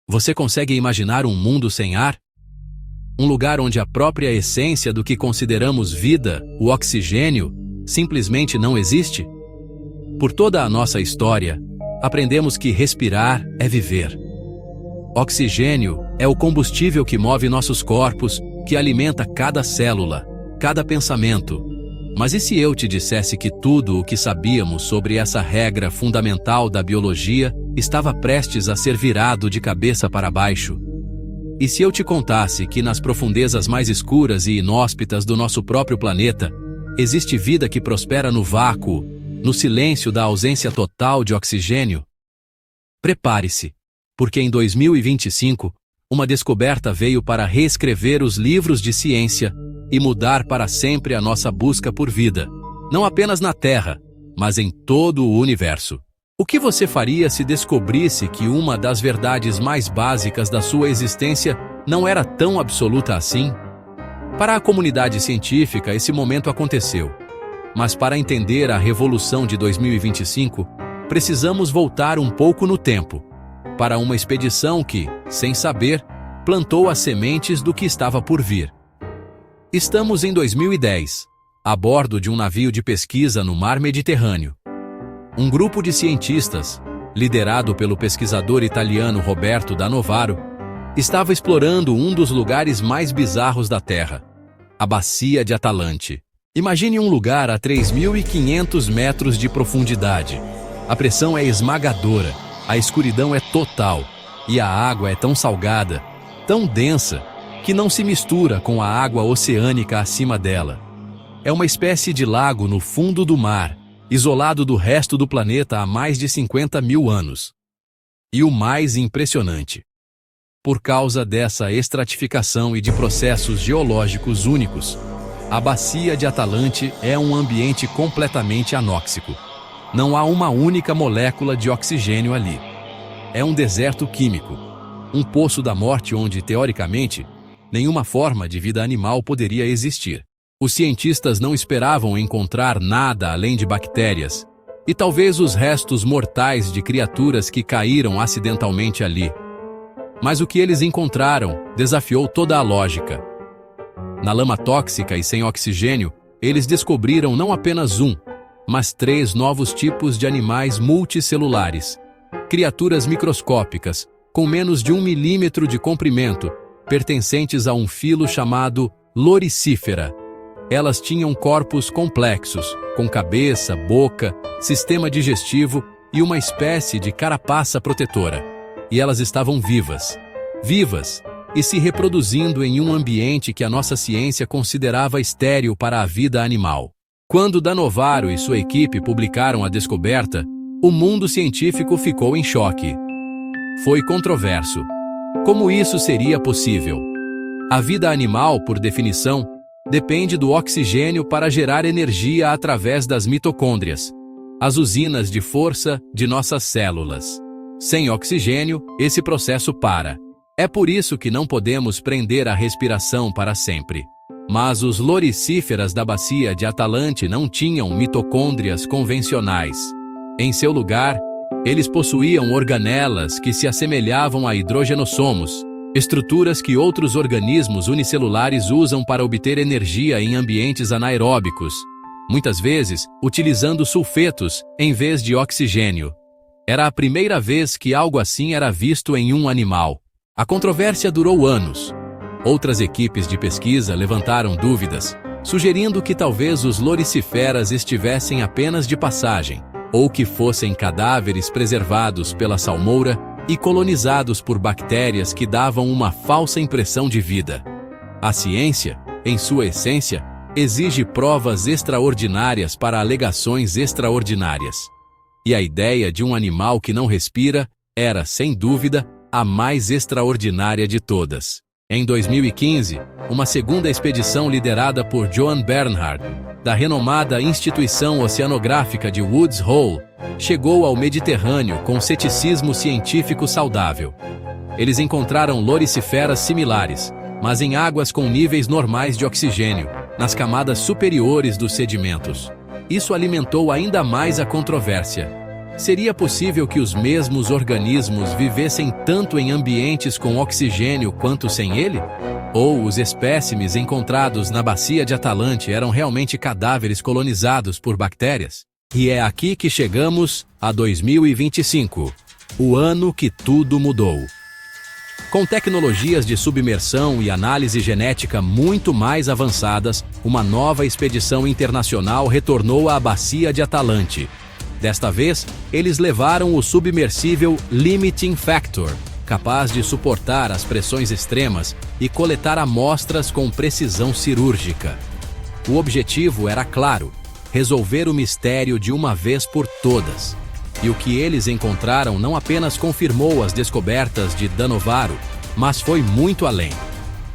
Você consegue imaginar um mundo sem ar? Um lugar onde a própria essência do que consideramos vida, o oxigênio, simplesmente não existe? Por toda a nossa história, aprendemos que respirar é viver. Oxigênio é o combustível que move nossos corpos, que alimenta cada célula, cada pensamento. Mas e se eu te dissesse que tudo o que sabíamos sobre essa regra fundamental da biologia estava prestes a ser virado de cabeça para baixo? E se eu te contasse que nas profundezas mais escuras e inóspitas do nosso próprio planeta, existe vida que prospera no vácuo, no silêncio da ausência total de oxigênio? Prepare-se, porque em 2025, uma descoberta veio para reescrever os livros de ciência e mudar para sempre a nossa busca por vida, não apenas na Terra, mas em todo o universo. O que você faria se descobrisse que uma das verdades mais básicas da sua existência não era tão absoluta assim? Para a comunidade científica, esse momento aconteceu. Mas para entender a revolução de 2025, precisamos voltar um pouco no tempo, para uma expedição que, sem saber, plantou as sementes do que estava por vir. Estamos em 2010, a bordo de um navio de pesquisa no Mar Mediterrâneo. Um grupo de cientistas, liderado pelo pesquisador italiano Roberto da Novaro, estava explorando um dos lugares mais bizarros da Terra, a Bacia de Atalante. Imagine um lugar a 3.500 metros de profundidade. A pressão é esmagadora, a escuridão é total, e a água é tão salgada, tão densa, que não se mistura com a água oceânica acima dela. É uma espécie de lago no fundo do mar, isolado do resto do planeta há mais de 50 mil anos. E o mais impressionante: por causa dessa estratificação e de processos geológicos únicos, a Bacia de Atalante é um ambiente completamente anóxico. Não há uma única molécula de oxigênio ali. É um deserto químico, um poço da morte onde, teoricamente, nenhuma forma de vida animal poderia existir. Os cientistas não esperavam encontrar nada além de bactérias, e talvez os restos mortais de criaturas que caíram acidentalmente ali. Mas o que eles encontraram desafiou toda a lógica. Na lama tóxica e sem oxigênio, eles descobriram não apenas mas 3 novos tipos de animais multicelulares, criaturas microscópicas, com menos de 1 milímetro de comprimento, pertencentes a um filo chamado Loricifera. Elas tinham corpos complexos, com cabeça, boca, sistema digestivo e uma espécie de carapaça protetora. E elas estavam vivas e se reproduzindo em um ambiente que a nossa ciência considerava estéril para a vida animal. Quando da Novaro e sua equipe publicaram a descoberta, o mundo científico ficou em choque. Foi controverso. Como isso seria possível? A vida animal, por definição, depende do oxigênio para gerar energia através das mitocôndrias, as usinas de força de nossas células. Sem oxigênio, esse processo para. É por isso que não podemos prender a respiração para sempre. Mas os loricíferas da Bacia de Atalante não tinham mitocôndrias convencionais. Em seu lugar, eles possuíam organelas que se assemelhavam a hidrogenossomos, estruturas que outros organismos unicelulares usam para obter energia em ambientes anaeróbicos, muitas vezes utilizando sulfetos em vez de oxigênio. Era a primeira vez que algo assim era visto em um animal. A controvérsia durou anos. Outras equipes de pesquisa levantaram dúvidas, sugerindo que talvez os loriciferas estivessem apenas de passagem, ou que fossem cadáveres preservados pela salmoura e colonizados por bactérias que davam uma falsa impressão de vida. A ciência, em sua essência, exige provas extraordinárias para alegações extraordinárias. E a ideia de um animal que não respira era, sem dúvida, a mais extraordinária de todas. Em 2015, uma segunda expedição liderada por Joan Bernhard, da renomada Instituição Oceanográfica de Woods Hole, chegou ao Mediterrâneo com ceticismo científico saudável. Eles encontraram loriciferas similares, mas em águas com níveis normais de oxigênio, nas camadas superiores dos sedimentos. Isso alimentou ainda mais a controvérsia. Seria possível que os mesmos organismos vivessem tanto em ambientes com oxigênio quanto sem ele? Ou os espécimes encontrados na bacia de Atalante eram realmente cadáveres colonizados por bactérias? E é aqui que chegamos a 2025, o ano que tudo mudou. Com tecnologias de submersão e análise genética muito mais avançadas, uma nova expedição internacional retornou à bacia de Atalante. Desta vez, eles levaram o submersível Limiting Factor, capaz de suportar as pressões extremas e coletar amostras com precisão cirúrgica. O objetivo era claro: resolver o mistério de uma vez por todas. E o que eles encontraram não apenas confirmou as descobertas de Danovaro, mas foi muito além.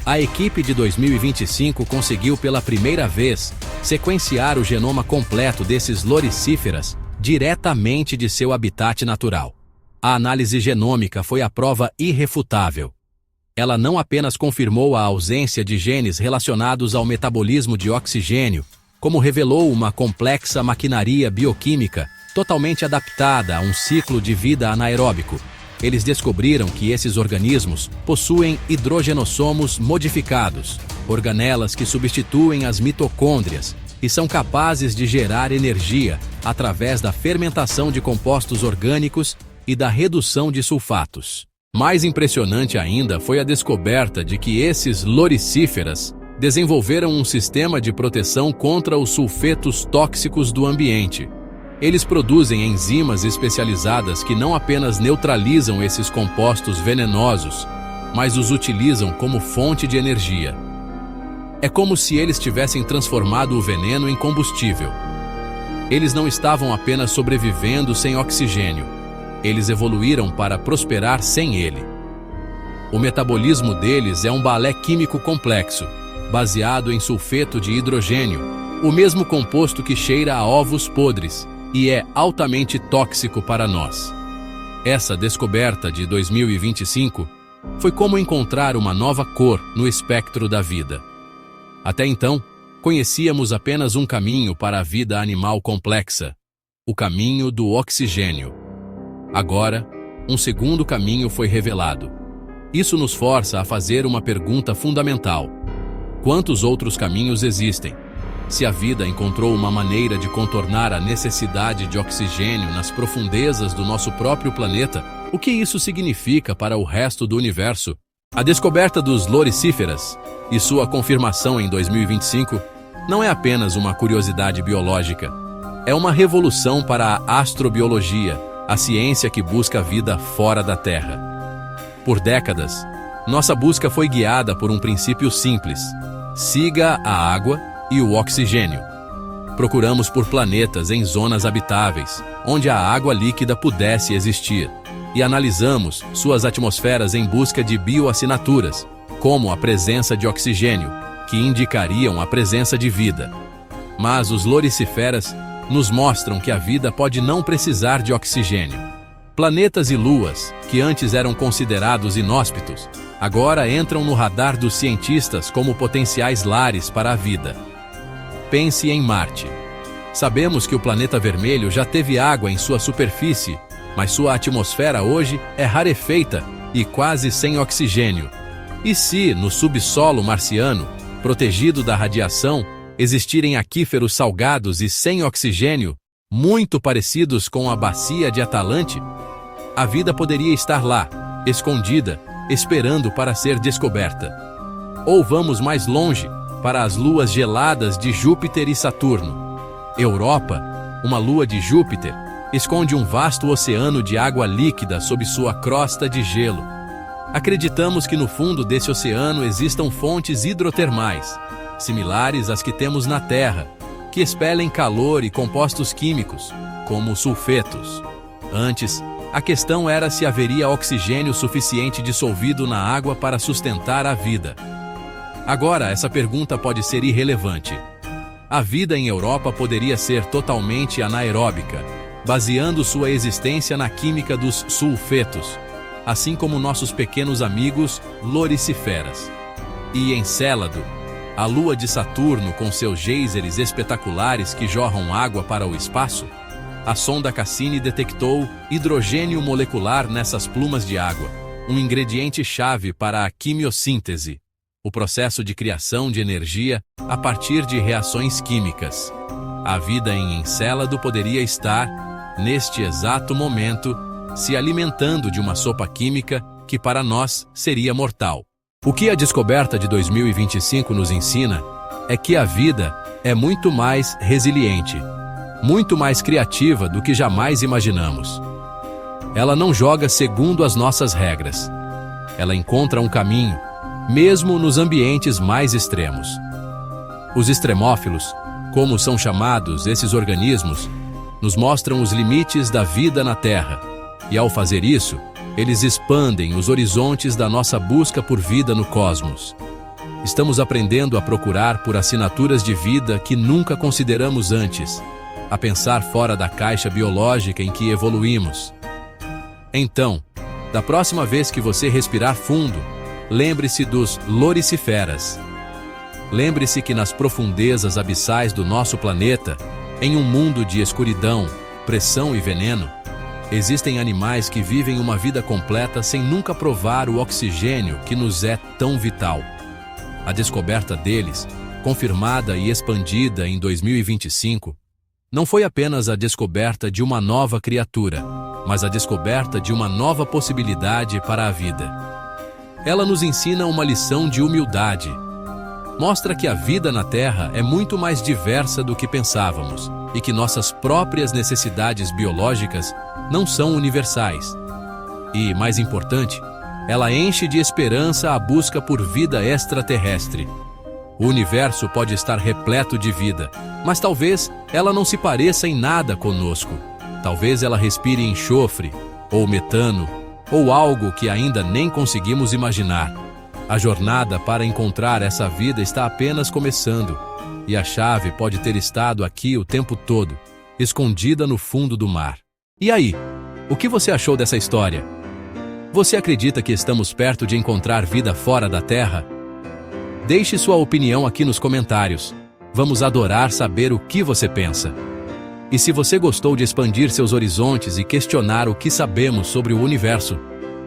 A equipe de 2025 conseguiu pela primeira vez sequenciar o genoma completo desses loricíferas diretamente de seu habitat natural. A análise genômica foi a prova irrefutável. Ela não apenas confirmou a ausência de genes relacionados ao metabolismo de oxigênio, como revelou uma complexa maquinaria bioquímica totalmente adaptada a um ciclo de vida anaeróbico. Eles descobriram que esses organismos possuem hidrogenossomos modificados, organelas que substituem as mitocôndrias e são capazes de gerar energia através da fermentação de compostos orgânicos e da redução de sulfatos. Mais impressionante ainda foi a descoberta de que esses loricíferas desenvolveram um sistema de proteção contra os sulfetos tóxicos do ambiente. Eles produzem enzimas especializadas que não apenas neutralizam esses compostos venenosos, mas os utilizam como fonte de energia. É como se eles tivessem transformado o veneno em combustível. Eles não estavam apenas sobrevivendo sem oxigênio, eles evoluíram para prosperar sem ele. O metabolismo deles é um balé químico complexo, baseado em sulfeto de hidrogênio, o mesmo composto que cheira a ovos podres e é altamente tóxico para nós. Essa descoberta de 2025 foi como encontrar uma nova cor no espectro da vida. Até então, conhecíamos apenas um caminho para a vida animal complexa: o caminho do oxigênio. Agora, um segundo caminho foi revelado. Isso nos força a fazer uma pergunta fundamental: quantos outros caminhos existem? Se a vida encontrou uma maneira de contornar a necessidade de oxigênio nas profundezas do nosso próprio planeta, o que isso significa para o resto do universo? A descoberta dos loricíferas e sua confirmação em 2025 não é apenas uma curiosidade biológica. É uma revolução para a astrobiologia, a ciência que busca a vida fora da Terra. Por décadas, nossa busca foi guiada por um princípio simples: siga a água e o oxigênio. Procuramos por planetas em zonas habitáveis, onde a água líquida pudesse existir, e analisamos suas atmosferas em busca de bioassinaturas, como a presença de oxigênio, que indicariam a presença de vida. Mas os loricíferas nos mostram que a vida pode não precisar de oxigênio. Planetas e luas, que antes eram considerados inóspitos, agora entram no radar dos cientistas como potenciais lares para a vida. Pense em Marte. Sabemos que o planeta vermelho já teve água em sua superfície, mas sua atmosfera hoje é rarefeita e quase sem oxigênio. E se, no subsolo marciano, protegido da radiação, existirem aquíferos salgados e sem oxigênio, muito parecidos com a bacia de Atalante? A vida poderia estar lá, escondida, esperando para ser descoberta. Ou vamos mais longe, para as luas geladas de Júpiter e Saturno. Europa, uma lua de Júpiter, esconde um vasto oceano de água líquida sob sua crosta de gelo. Acreditamos que no fundo desse oceano existam fontes hidrotermais, similares às que temos na Terra, que expelem calor e compostos químicos, como sulfetos. Antes, a questão era se haveria oxigênio suficiente dissolvido na água para sustentar a vida. Agora, essa pergunta pode ser irrelevante. A vida em Europa poderia ser totalmente anaeróbica, baseando sua existência na química dos sulfetos, assim como nossos pequenos amigos loricíferas. E Encélado, a lua de Saturno com seus geysers espetaculares que jorram água para o espaço? a sonda Cassini detectou hidrogênio molecular nessas plumas de água, um ingrediente-chave para a quimiossíntese, o processo de criação de energia a partir de reações químicas. A vida em Encélado poderia estar, neste exato momento, se alimentando de uma sopa química que para nós seria mortal. O que a descoberta de 2025 nos ensina é que a vida é muito mais resiliente, muito mais criativa do que jamais imaginamos. Ela não joga segundo as nossas regras. Ela encontra um caminho, mesmo nos ambientes mais extremos. Os extremófilos, como são chamados esses organismos, nos mostram os limites da vida na Terra, e ao fazer isso, eles expandem os horizontes da nossa busca por vida no cosmos. Estamos aprendendo a procurar por assinaturas de vida que nunca consideramos antes, a pensar fora da caixa biológica em que evoluímos. Então, da próxima vez que você respirar fundo, lembre-se dos loriciferas. Lembre-se que nas profundezas abissais do nosso planeta, em um mundo de escuridão, pressão e veneno, existem animais que vivem uma vida completa sem nunca provar o oxigênio que nos é tão vital. A descoberta deles, confirmada e expandida em 2025, não foi apenas a descoberta de uma nova criatura, mas a descoberta de uma nova possibilidade para a vida. Ela nos ensina uma lição de humildade. Mostra que a vida na Terra é muito mais diversa do que pensávamos e que nossas próprias necessidades biológicas não são universais. E, mais importante, ela enche de esperança a busca por vida extraterrestre. O universo pode estar repleto de vida, mas talvez ela não se pareça em nada conosco. Talvez ela respire enxofre, ou metano, ou algo que ainda nem conseguimos imaginar. A jornada para encontrar essa vida está apenas começando, e a chave pode ter estado aqui o tempo todo, escondida no fundo do mar. E aí, o que você achou dessa história? Você acredita que estamos perto de encontrar vida fora da Terra? Deixe sua opinião aqui nos comentários. Vamos adorar saber o que você pensa. E se você gostou de expandir seus horizontes e questionar o que sabemos sobre o universo,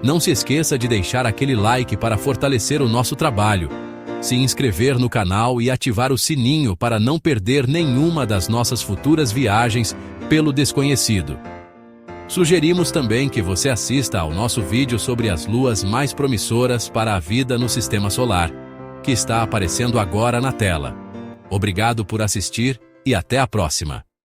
não se esqueça de deixar aquele like para fortalecer o nosso trabalho, se inscrever no canal e ativar o sininho para não perder nenhuma das nossas futuras viagens pelo desconhecido. Sugerimos também que você assista ao nosso vídeo sobre as luas mais promissoras para a vida no Sistema Solar, que está aparecendo agora na tela. Obrigado por assistir e até a próxima!